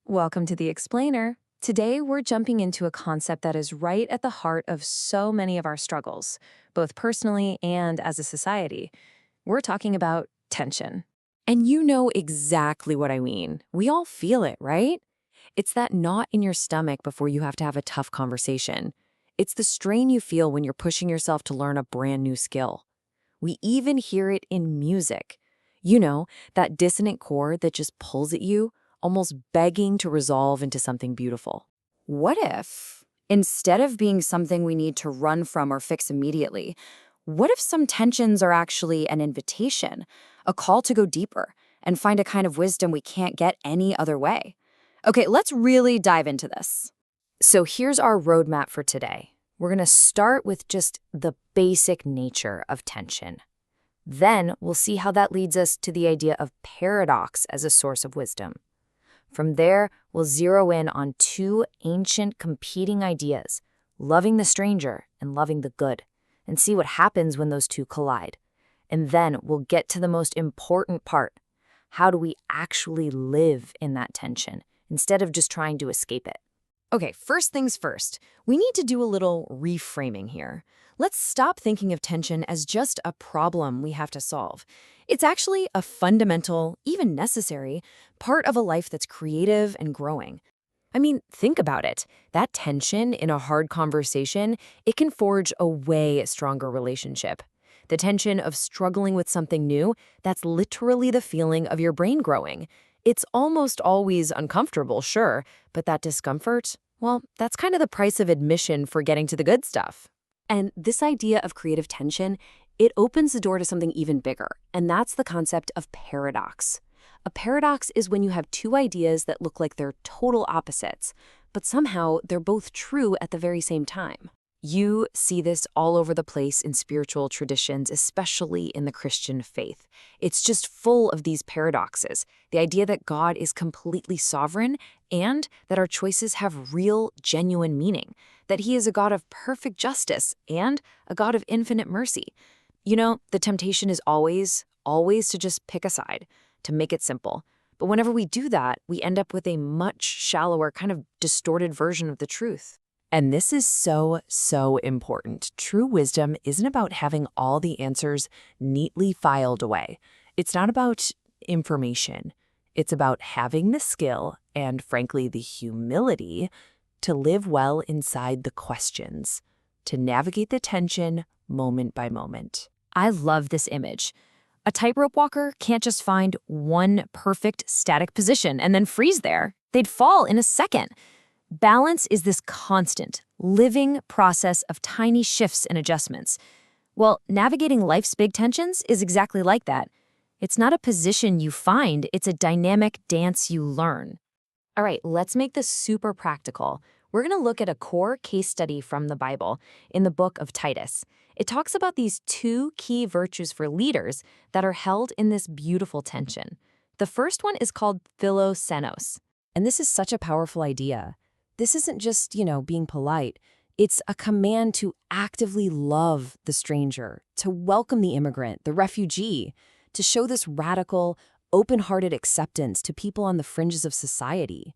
Welcome to The Explainer. Today, we're jumping into a concept that is right at the heart of so many of our struggles, both personally and as a society. We're talking about tension. And you know exactly what I mean. We all feel it, right? It's that knot in your stomach before you have to have a tough conversation. It's the strain you feel when you're pushing yourself to learn a brand new skill. We even hear it in music. You know, that dissonant chord that just pulls at you, almost begging to resolve into something beautiful. What if, instead of being something we need to run from or fix immediately, what if some tensions are actually an invitation, a call to go deeper and find a kind of wisdom we can't get any other way? Okay, let's really dive into this. So here's our roadmap for today. We're going to start with just the basic nature of tension. Then we'll see how that leads us to the idea of paradox as a source of wisdom. From there, we'll zero in on two ancient competing ideas, loving the stranger and loving the good, and see what happens when those two collide. And then we'll get to the most important part. How do we actually live in that tension instead of just trying to escape it? Okay, first things first, we need to do a little reframing here. Let's stop thinking of tension as just a problem we have to solve. It's actually a fundamental, even necessary, part of a life that's creative and growing. I mean, think about it. That tension in a hard conversation, it can forge a way stronger relationship. The tension of struggling with something new, that's literally the feeling of your brain growing. It's almost always uncomfortable, sure, but that discomfort, well, that's kind of the price of admission for getting to the good stuff. And this idea of creative tension, it opens the door to something even bigger, and that's the concept of paradox. A paradox is when you have two ideas that look like they're total opposites, but somehow they're both true at the very same time. You see this all over the place in spiritual traditions, especially in the Christian faith. It's just full of these paradoxes. The idea that God is completely sovereign and that our choices have real, genuine meaning. That he is a God of perfect justice and a God of infinite mercy. You know, the temptation is always to just pick a side, to make it simple. But whenever we do that, we end up with a much shallower, kind of distorted version of the truth. And this is so important. True wisdom isn't about having all the answers neatly filed away. It's not about information. It's about having the skill and, frankly, the humility to live well inside the questions, to navigate the tension moment by moment. I love this image. A tightrope walker can't just find one perfect static position and then freeze there. They'd fall in a second. Balance is this constant, living process of tiny shifts and adjustments. Well, navigating life's big tensions is exactly like that. It's not a position you find, it's a dynamic dance you learn. All right, let's make this super practical. We're going to look at a core case study from the Bible in the book of Titus. It talks about these two key virtues for leaders that are held in this beautiful tension. The first one is called Philoxenos. And this is such a powerful idea. This isn't just, being polite. It's a command to actively love the stranger, to welcome the immigrant, the refugee, to show this radical, open-hearted acceptance to people on the fringes of society.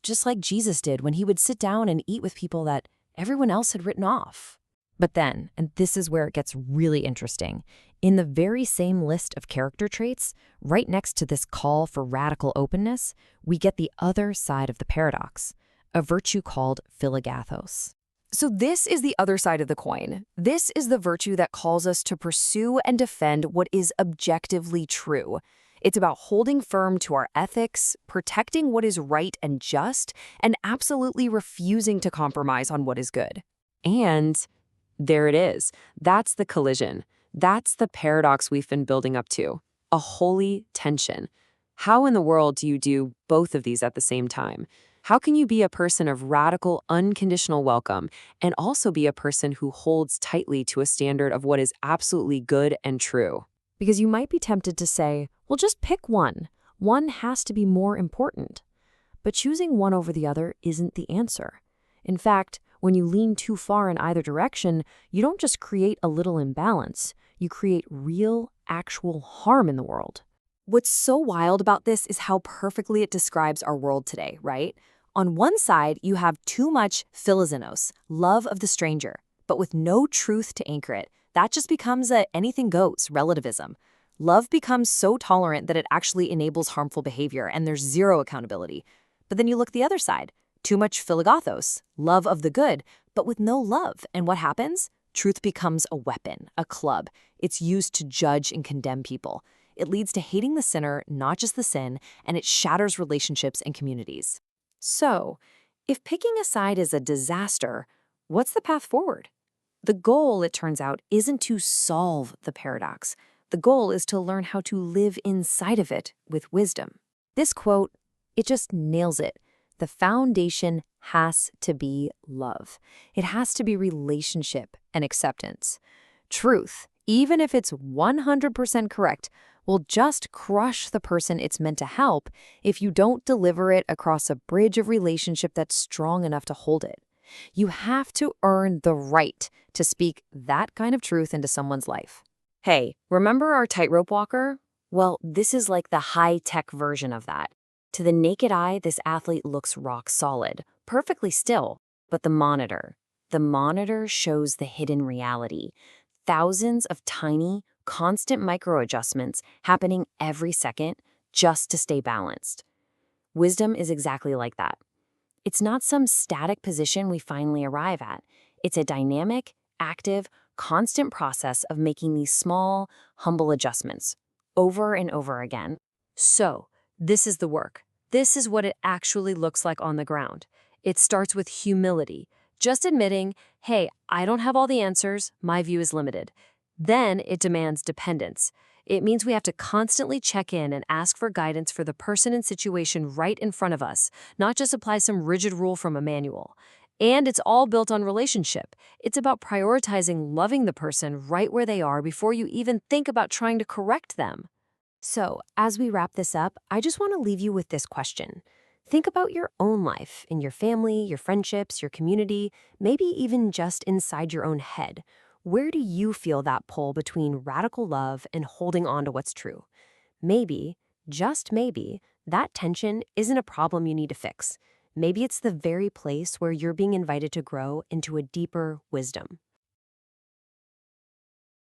Just like Jesus did when he would sit down and eat with people that everyone else had written off. But then, and this is where it gets really interesting, in the very same list of character traits, right next to this call for radical openness, we get the other side of the paradox, a virtue called Philagathos. So this is the other side of the coin. This is the virtue that calls us to pursue and defend what is objectively true. It's about holding firm to our ethics, protecting what is right and just, and absolutely refusing to compromise on what is good. And there it is. That's the collision. That's the paradox we've been building up to. A holy tension. How in the world do you do both of these at the same time? How can you be a person of radical, unconditional welcome and also be a person who holds tightly to a standard of what is absolutely good and true? Because you might be tempted to say, well, just pick one. One has to be more important. But choosing one over the other isn't the answer. In fact, when you lean too far in either direction, you don't just create a little imbalance. You create real, actual harm in the world. What's so wild about this is how perfectly it describes our world today, right? On one side, you have too much Philoxenos, love of the stranger, but with no truth to anchor it. That just becomes a anything goes relativism. Love becomes so tolerant that it actually enables harmful behavior, and there's zero accountability. But then you look the other side, too much Philagathos, love of the good, but with no love. And what happens? Truth becomes a weapon, a club. It's used to judge and condemn people. It leads to hating the sinner, not just the sin, and it shatters relationships and communities. So, if picking a side is a disaster, what's the path forward? The goal, it turns out, isn't to solve the paradox. The goal is to learn how to live inside of it with wisdom. This quote, it just nails it. The foundation has to be love. It has to be relationship and acceptance. Truth, even if it's 100% correct, will just crush the person it's meant to help if you don't deliver it across a bridge of relationship that's strong enough to hold it. You have to earn the right to speak that kind of truth into someone's life. Hey, remember our tightrope walker? Well, this is like the high-tech version of that. To the naked eye, this athlete looks rock solid, perfectly still. But the monitor shows the hidden reality. Thousands of tiny, constant micro-adjustments happening every second just to stay balanced. Wisdom is exactly like that. It's not some static position we finally arrive at. It's a dynamic, active, constant process of making these small, humble adjustments over and over again. So, this is the work. This is what it actually looks like on the ground. It starts with humility, just admitting, hey, I don't have all the answers, my view is limited. Then it demands dependence. It means we have to constantly check in and ask for guidance for the person and situation right in front of us, not just apply some rigid rule from a manual. And it's all built on relationship. It's about prioritizing loving the person right where they are before you even think about trying to correct them. So, as we wrap this up, I just want to leave you with this question. Think about your own life, in your family, your friendships, your community, maybe even just inside your own head. Where do you feel that pull between radical love and holding on to what's true? Maybe, just maybe, that tension isn't a problem you need to fix. Maybe it's the very place where you're being invited to grow into a deeper wisdom.